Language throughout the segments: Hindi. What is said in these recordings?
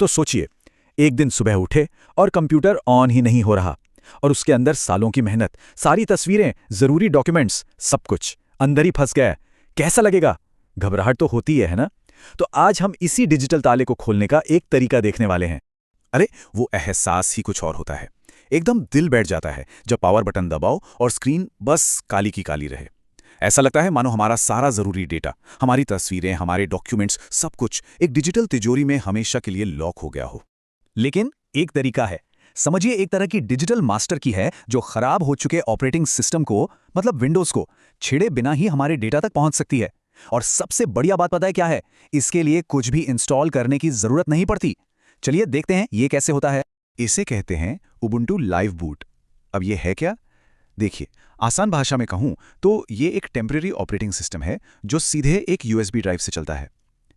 तो सोचिए, एक दिन सुबह उठे और कंप्यूटर ऑन ही नहीं हो रहा, और उसके अंदर सालों की मेहनत, सारी तस्वीरें, जरूरी डॉक्यूमेंट्स, सब कुछ अंदर ही फंस गया। कैसा लगेगा? घबराहट तो होती है ना? तो आज हम इसी डिजिटल ताले को खोलने का एक तरीका देखने वाले हैं। अरे, वो एहसास ही कुछ और होता है। एकदम दिल बैठ जाता है जब पावर बटन दबाओ और स्क्रीन बस काली की काली रहे। ऐसा लगता है मानो हमारा सारा जरूरी डेटा, हमारी तस्वीरें, हमारे डॉक्यूमेंट्स, सब कुछ एक डिजिटल तिजोरी में हमेशा के लिए लॉक हो गया हो। लेकिन एक तरीका है। समझिए, एक तरह की डिजिटल मास्टर की है जो खराब हो चुके ऑपरेटिंग सिस्टम को, मतलब विंडोज को, छेड़े बिना ही हमारे डेटा तक पहुंच सकती है। और सबसे बढ़िया बात पता है क्या है? इसके लिए कुछ भी इंस्टॉल करने की जरूरत नहीं पड़ती। चलिए देखते हैं ये कैसे होता है। इसे कहते हैं उबुंटू लाइव बूट। अब ये है क्या? देखिए, आसान भाषा में कहूं तो ये एक टेम्परेरी ऑपरेटिंग सिस्टम है जो सीधे एक यूएसबी ड्राइव से चलता है।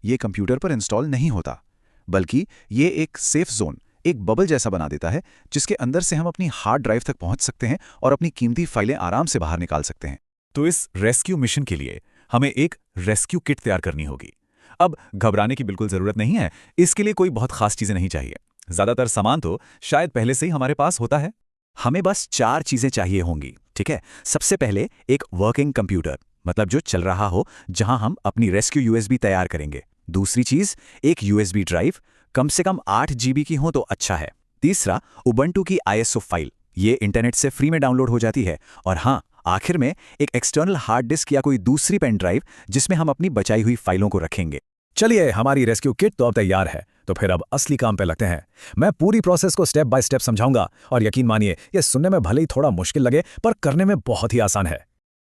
ये कंप्यूटर पर इंस्टॉल नहीं होता, बल्कि ये एक सेफ जोन, एक बबल जैसा बना देता है जिसके अंदर से हम अपनी हार्ड ड्राइव तक पहुंच सकते हैं और अपनी कीमती फाइलें आराम से बाहर निकाल सकते हैं। तो इस रेस्क्यू मिशन के लिए हमें एक रेस्क्यू किट तैयार करनी होगी। अब घबराने की बिल्कुल जरूरत नहीं है। इसके लिए कोई बहुत खास चीजें नहीं चाहिए। ज्यादातर सामान तो शायद पहले से ही हमारे पास होता है। हमें बस 4 चीजें चाहिए होंगी, ठीक है? सबसे पहले एक वर्किंग कंप्यूटर, मतलब जो चल रहा हो, जहां हम अपनी रेस्क्यू यूएसबी तैयार करेंगे। दूसरी चीज, एक यूएसबी ड्राइव, कम से कम 8 जीबी की हो तो अच्छा है। तीसरा, उबंटू की आईएसओ फाइल, ये इंटरनेट से फ्री में डाउनलोड हो जाती है। और हाँ, आखिर में एक एक्सटर्नल हार्ड डिस्क या कोई दूसरी पेन ड्राइव जिसमें हम अपनी बचाई हुई फाइलों को रखेंगे। चलिए, हमारी रेस्क्यू किट तो अब तैयार है, तो फिर अब असली काम पे लगते हैं। मैं पूरी प्रोसेस को स्टेप बाय स्टेप समझाऊंगा, और यकीन मानिए, ये सुनने में भले ही थोड़ा मुश्किल लगे, पर करने में बहुत ही आसान है।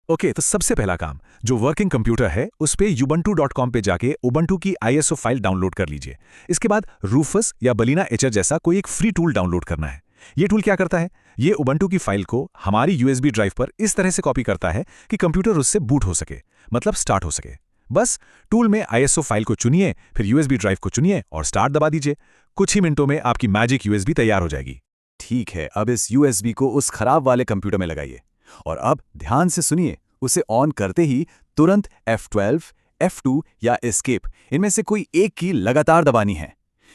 ओके, तो सबसे पहला काम, जो वर्किंग कंप्यूटर है उस पे ubuntu.com पे जाके उबंटू की आईएसओ फाइल डाउनलोड कर लीजिए। इसके बाद रूफस या बलीना एचर जैसा कोई एक फ्री टूल डाउनलोड करना है। ये टूल क्या करता है? ये उबंटू की फाइल को हमारी यूएसबी ड्राइव पर इस तरह से कॉपी करता है कि कंप्यूटर उससे बूट हो सके, मतलब स्टार्ट हो सके। बस टूल में आईएसओ फाइल को चुनिए, फिर यूएसबी ड्राइव को चुनिए और स्टार्ट दबा दीजिए। कुछ ही मिनटों में आपकी मैजिक यूएसबी तैयार हो जाएगी। ठीक है, अब इस यूएसबी को उस खराब वाले कंप्यूटर में लगाइए, और अब ध्यान से सुनिए। उसे ऑन करते ही तुरंत F12, F2 या एस्केप, इनमें से कोई एक की लगातार दबानी है।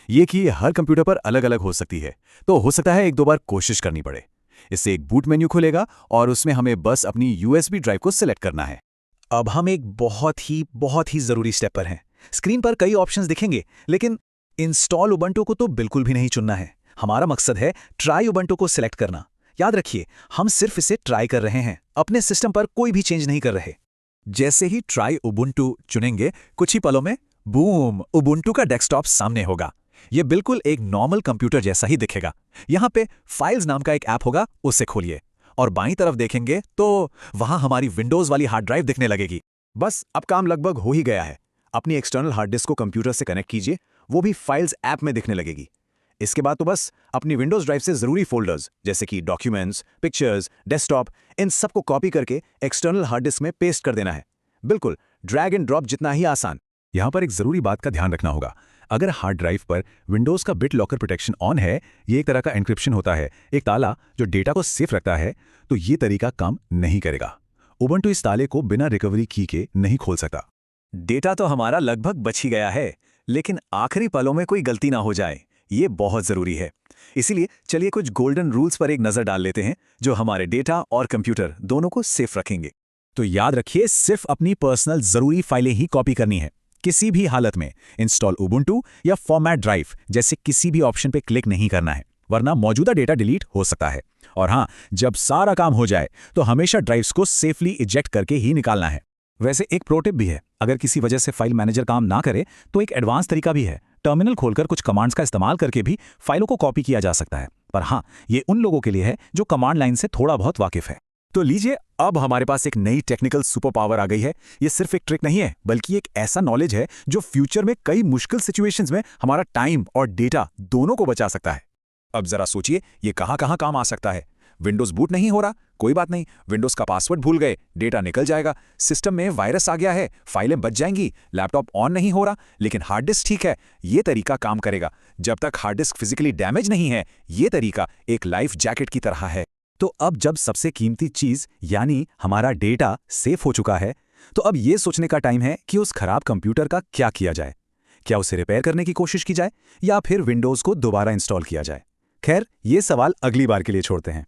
ये की हर कंप्यूटर पर अलग अलग हो सकती है, तो हो सकता है 1-2 बार कोशिश करनी पड़े। इससे एक बूट मेन्यू खुलेगा और उसमें हमें बस अपनी यूएसबी ड्राइव को सिलेक्ट करना है। अब हम एक बहुत ही जरूरी स्टेप पर हैं। स्क्रीन पर कई ऑप्शंस दिखेंगे, लेकिन इंस्टॉल उबंटू को तो बिल्कुल भी नहीं चुनना है। हमारा मकसद है ट्राई उबंटू को सिलेक्ट करना। याद रखिए, हम सिर्फ इसे ट्राई कर रहे हैं, अपने सिस्टम पर कोई भी चेंज नहीं कर रहे। जैसे ही ट्राई उबुंटू चुनेंगे, कुछ ही पलों में बूम, उबुंटू का डेस्कटॉप सामने होगा। यह बिल्कुल एक नॉर्मल कंप्यूटर जैसा ही दिखेगा। यहाँ पे फाइल्स नाम का एक ऐप होगा, उसे खोलिए और बाईं तरफ देखेंगे तो वहां हमारी विंडोज वाली हार्ड ड्राइव दिखने लगेगी। बस अब काम लगभग हो ही गया है। अपनी एक्सटर्नल हार्ड डिस्क को कंप्यूटर से कनेक्ट कीजिए, वो भी फाइल्स ऐप में दिखने लगेगी। इसके बाद तो बस अपनी विंडोज ड्राइव से जरूरी फोल्डर्स जैसे कि डॉक्यूमेंट्स, पिक्चर्स, डेस्कटॉप, इन सबको कॉपी करके एक्सटर्नल हार्ड डिस्क में पेस्ट कर देना है। बिल्कुल ड्रैग एंड ड्रॉप जितना ही आसान। यहां पर एक जरूरी बात का ध्यान रखना होगा। अगर हार्ड ड्राइव पर विंडोज का बिट लॉकर प्रोटेक्शन ऑन है, ये एक तरह का एन्क्रिप्शन होता है, एक ताला जो डेटा को सेफ रखता है, तो ये तरीका काम नहीं करेगा। उबंटू इस ताले को बिना रिकवरी की के नहीं खोल सकता। डेटा तो हमारा लगभग बच ही गया है, लेकिन आखिरी पलों में कोई गलती ना हो जाए, ये बहुत जरूरी है। इसीलिए चलिए कुछ गोल्डन रूल्स पर एक नजर डाल लेते हैं जो हमारे डेटा और कंप्यूटर दोनों को सेफ रखेंगे। तो याद रखिए, सिर्फ अपनी पर्सनल जरूरी फाइलें ही कॉपी करनी है। किसी भी हालत में इंस्टॉल उबुंटू या फॉर्मेट ड्राइव जैसे किसी भी ऑप्शन पे क्लिक नहीं करना है, वरना मौजूदा डेटा डिलीट हो सकता है। और हाँ, जब सारा काम हो जाए तो हमेशा ड्राइव्स को सेफली इजेक्ट करके ही निकालना है। वैसे एक प्रो टिप भी है, अगर किसी वजह से फाइल मैनेजर काम ना करे तो एक एडवांस तरीका भी है। टर्मिनल खोलकर कुछ कमांड्स का इस्तेमाल करके भी फाइलों को कॉपी किया जा सकता है। पर हाँ, ये उन लोगों के लिए है जो कमांड लाइन से थोड़ा बहुत वाकिफ है। तो लीजिए, अब हमारे पास एक नई टेक्निकल सुपर पावर आ गई है। ये सिर्फ एक ट्रिक नहीं है, बल्कि एक ऐसा नॉलेज है जो फ्यूचर में कई मुश्किल सिचुएशंस में हमारा टाइम और डेटा दोनों को बचा सकता है। अब जरा सोचिए, ये कहां कहां काम आ सकता है। विंडोज बूट नहीं हो रहा, कोई बात नहीं, विंडोज का पासवर्ड भूल गए, डेटा निकल जाएगा। सिस्टम में वायरस आ गया है, फाइलें बच जाएंगी। लैपटॉप ऑन नहीं हो रहा, लेकिन हार्ड डिस्क ठीक है। ये तरीका काम करेगा जब तक हार्ड डिस्क फिजिकली डैमेज नहीं है। ये तरीका एक लाइफ जैकेट की तरह है। तो अब जब सबसे कीमती चीज यानी हमारा डेटा सेफ हो चुका है, तो अब ये सोचने का टाइम है कि उस खराब कंप्यूटर का क्या किया जाए। क्या उसे रिपेयर करने की कोशिश की जाए या फिर विंडोज़ को दोबारा इंस्टॉल किया जाए? खैर, ये सवाल अगली बार के लिए छोड़ते हैं।